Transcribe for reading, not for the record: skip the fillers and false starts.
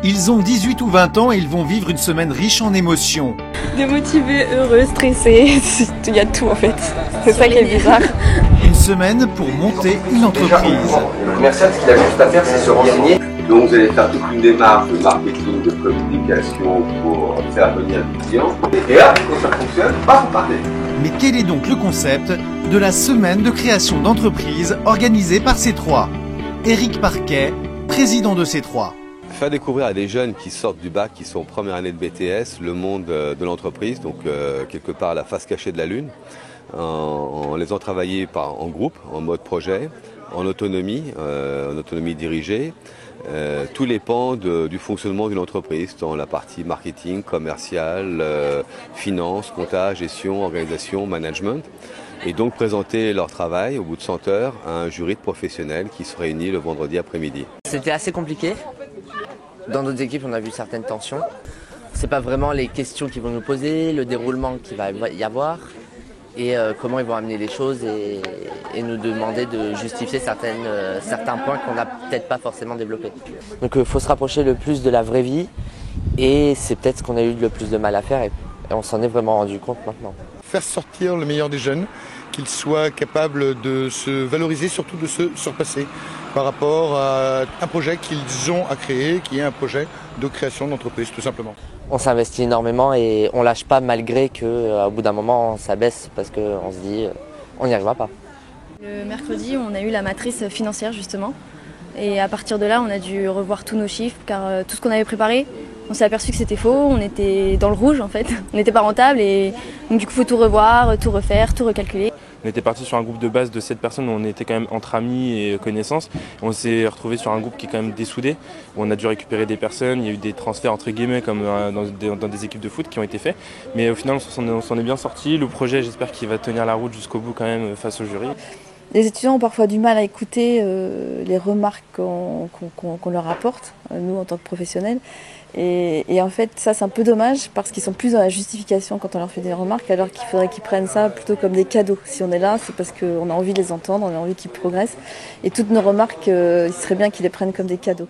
Ils ont 18 ou 20 ans et ils vont vivre une semaine riche en émotions. Démotivés, heureux, stressés, il y a tout en fait. C'est ça qui est bizarre. Une semaine pour monter une entreprise. Le commercial, ce qu'il a juste à faire, c'est se renseigner. Donc vous allez faire toute une démarche de marketing, de communication pour faire venir le client. Et là, quand ça fonctionne, vous partez. Mais quel est donc le concept de la semaine de création d'entreprise organisée par C3 ? Éric Parquet, président de C3. Faire découvrir à des jeunes qui sortent du bac, qui sont en première année de BTS, le monde de l'entreprise, donc quelque part la face cachée de la Lune, en les faisant travailler en groupe, en mode projet, en autonomie dirigée, tous les pans du fonctionnement d'une entreprise, dans la partie marketing, commercial, finance, compta, gestion, organisation, management, et donc présenter leur travail au bout de 100 heures à un jury de professionnels qui se réunit le vendredi après-midi. C'était assez compliqué. Dans d'autres équipes, on a vu certaines tensions. C'est pas vraiment les questions qu'ils vont nous poser, le déroulement qu'il va y avoir et comment ils vont amener les choses et nous demander de justifier certains points qu'on n'a peut-être pas forcément développés. Donc il faut se rapprocher le plus de la vraie vie et c'est peut-être ce qu'on a eu le plus de mal à faire et on s'en est vraiment rendu compte maintenant. Faire sortir le meilleur des jeunes, qu'ils soient capables de se valoriser, surtout de se surpasser par rapport à un projet qu'ils ont à créer, qui est un projet de création d'entreprise, tout simplement. On s'investit énormément et on lâche pas malgré qu'au bout d'un moment ça baisse parce qu'on se dit on n'y arrivera pas. Le mercredi, on a eu la matrice financière justement. Et à partir de là, on a dû revoir tous nos chiffres car tout ce qu'on avait préparé, on s'est aperçu que c'était faux, on était dans le rouge en fait, on n'était pas rentable et donc du coup il faut tout revoir, tout refaire, tout recalculer. On était parti sur un groupe de base de 7 personnes où on était quand même entre amis et connaissances. On s'est retrouvé sur un groupe qui est quand même dessoudé, où on a dû récupérer des personnes, il y a eu des transferts entre guillemets comme dans des équipes de foot qui ont été faits. Mais au final on s'en est bien sorti. Le projet, j'espère qu'il va tenir la route jusqu'au bout quand même face au jury. Les étudiants ont parfois du mal à écouter les remarques qu'on leur apporte, nous en tant que professionnels. Et en fait, ça c'est un peu dommage parce qu'ils sont plus dans la justification quand on leur fait des remarques, alors qu'il faudrait qu'ils prennent ça plutôt comme des cadeaux. Si on est là, c'est parce qu'on a envie de les entendre, on a envie qu'ils progressent. Et toutes nos remarques, il serait bien qu'ils les prennent comme des cadeaux.